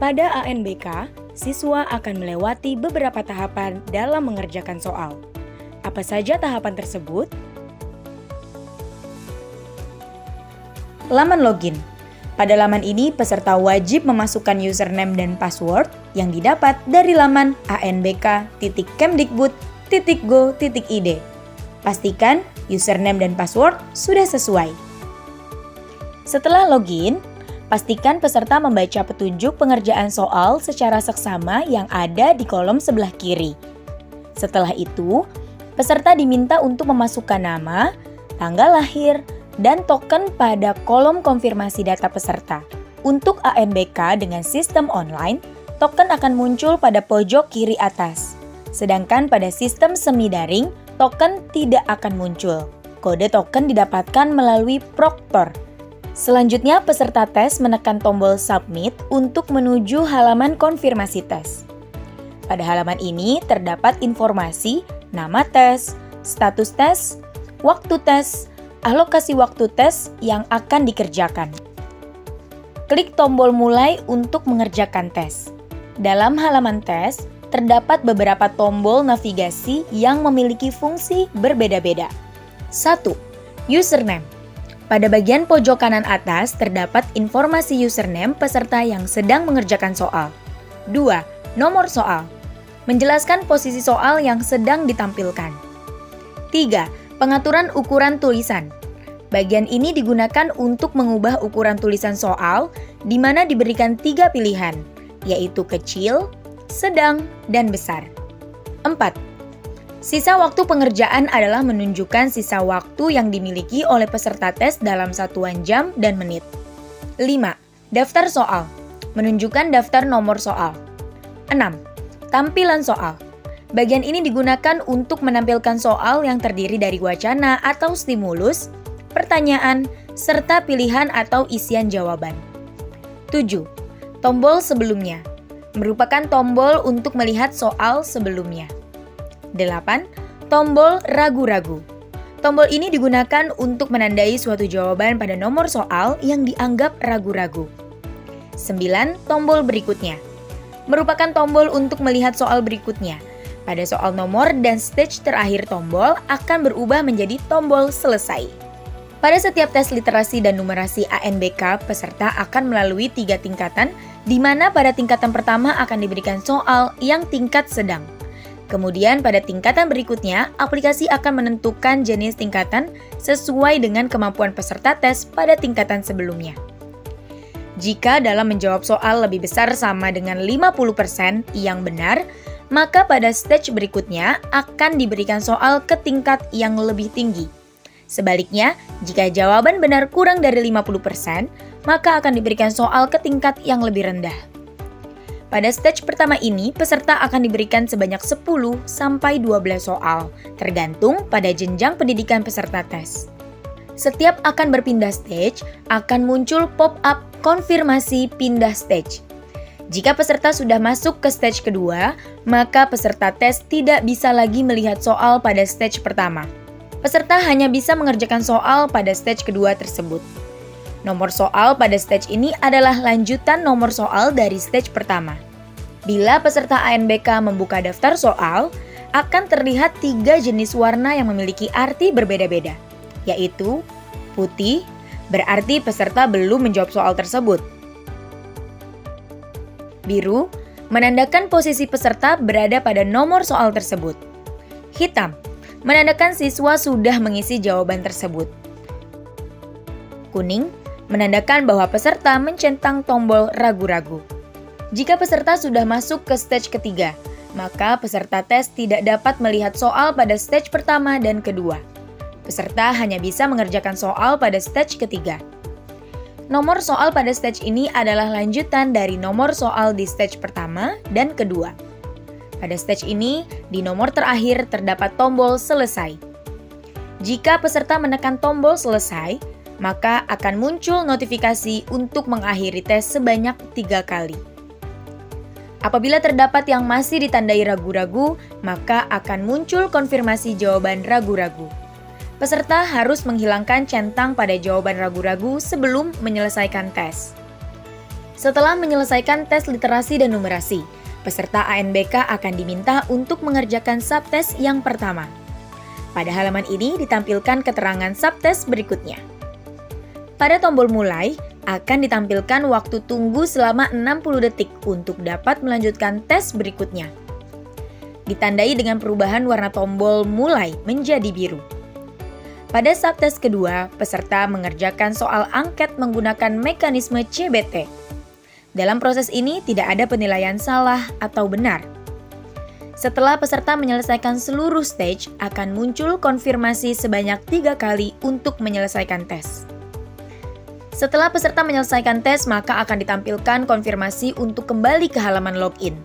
Pada ANBK, siswa akan melewati beberapa tahapan dalam mengerjakan soal. Apa saja tahapan tersebut? Laman login. Pada laman ini, peserta wajib memasukkan username dan password yang didapat dari laman anbk.kemdikbud.go.id. Pastikan username dan password sudah sesuai. Setelah login, pastikan peserta membaca petunjuk pengerjaan soal secara seksama yang ada di kolom sebelah kiri. Setelah itu, peserta diminta untuk memasukkan nama, tanggal lahir, dan token pada kolom konfirmasi data peserta. Untuk ANBK dengan sistem online, token akan muncul pada pojok kiri atas. Sedangkan pada sistem semi daring, token tidak akan muncul. Kode token didapatkan melalui proktor. Selanjutnya, peserta tes menekan tombol submit untuk menuju halaman konfirmasi tes. Pada halaman ini terdapat informasi nama tes, status tes, waktu tes, alokasi waktu tes yang akan dikerjakan. Klik tombol mulai untuk mengerjakan tes. Dalam halaman tes, terdapat beberapa tombol navigasi yang memiliki fungsi berbeda-beda. 1. Username. Pada bagian pojok kanan atas terdapat informasi username peserta yang sedang mengerjakan soal. 2. Nomor soal. Menjelaskan posisi soal yang sedang ditampilkan. 3. Pengaturan ukuran tulisan. Bagian ini digunakan untuk mengubah ukuran tulisan soal, di mana diberikan 3 pilihan, yaitu kecil, sedang, dan besar. 4. Sisa waktu pengerjaan adalah menunjukkan sisa waktu yang dimiliki oleh peserta tes dalam satuan jam dan menit. 5. Daftar soal. Menunjukkan daftar nomor soal. 6. Tampilan soal. Bagian ini digunakan untuk menampilkan soal yang terdiri dari wacana atau stimulus, pertanyaan, serta pilihan atau isian jawaban. 7. Tombol sebelumnya. Merupakan tombol untuk melihat soal sebelumnya. 8. Tombol ragu-ragu. Tombol ini digunakan untuk menandai suatu jawaban pada nomor soal yang dianggap ragu-ragu. 9. Tombol berikutnya. Merupakan tombol untuk melihat soal berikutnya. Pada soal nomor dan stage terakhir tombol akan berubah menjadi tombol selesai. Pada setiap tes literasi dan numerasi ANBK, peserta akan melalui 3 tingkatan, di mana pada tingkatan pertama akan diberikan soal yang tingkat sedang. Kemudian pada tingkatan berikutnya, aplikasi akan menentukan jenis tingkatan sesuai dengan kemampuan peserta tes pada tingkatan sebelumnya. Jika dalam menjawab soal lebih besar sama dengan 50% yang benar, maka pada stage berikutnya akan diberikan soal ke tingkat yang lebih tinggi. Sebaliknya, jika jawaban benar kurang dari 50%, maka akan diberikan soal ke tingkat yang lebih rendah. Pada stage pertama ini, peserta akan diberikan sebanyak 10 sampai 12 soal, tergantung pada jenjang pendidikan peserta tes. Setiap akan berpindah stage, akan muncul pop-up konfirmasi pindah stage. Jika peserta sudah masuk ke stage kedua, maka peserta tes tidak bisa lagi melihat soal pada stage pertama. Peserta hanya bisa mengerjakan soal pada stage kedua tersebut. Nomor soal pada stage ini adalah lanjutan nomor soal dari stage pertama. Bila peserta ANBK membuka daftar soal, akan terlihat 3 jenis warna yang memiliki arti berbeda-beda, yaitu putih, berarti peserta belum menjawab soal tersebut. Biru, menandakan posisi peserta berada pada nomor soal tersebut. Hitam, menandakan siswa sudah mengisi jawaban tersebut. Kuning, menandakan bahwa peserta mencentang tombol ragu-ragu. Jika peserta sudah masuk ke stage ketiga, maka peserta tes tidak dapat melihat soal pada stage pertama dan kedua. Peserta hanya bisa mengerjakan soal pada stage ketiga. Nomor soal pada stage ini adalah lanjutan dari nomor soal di stage pertama dan kedua. Pada stage ini, di nomor terakhir terdapat tombol selesai. Jika peserta menekan tombol selesai, maka akan muncul notifikasi untuk mengakhiri tes sebanyak 3 kali. Apabila terdapat yang masih ditandai ragu-ragu, maka akan muncul konfirmasi jawaban ragu-ragu. Peserta harus menghilangkan centang pada jawaban ragu-ragu sebelum menyelesaikan tes. Setelah menyelesaikan tes literasi dan numerasi, peserta ANBK akan diminta untuk mengerjakan subtes yang pertama. Pada halaman ini ditampilkan keterangan subtes berikutnya. Pada tombol mulai, akan ditampilkan waktu tunggu selama 60 detik untuk dapat melanjutkan tes berikutnya. Ditandai dengan perubahan warna tombol mulai menjadi biru. Pada subtes kedua, peserta mengerjakan soal angket menggunakan mekanisme CBT. Dalam proses ini tidak ada penilaian salah atau benar. Setelah peserta menyelesaikan seluruh stage, akan muncul konfirmasi sebanyak 3 kali untuk menyelesaikan tes. Setelah peserta menyelesaikan tes, maka akan ditampilkan konfirmasi untuk kembali ke halaman login.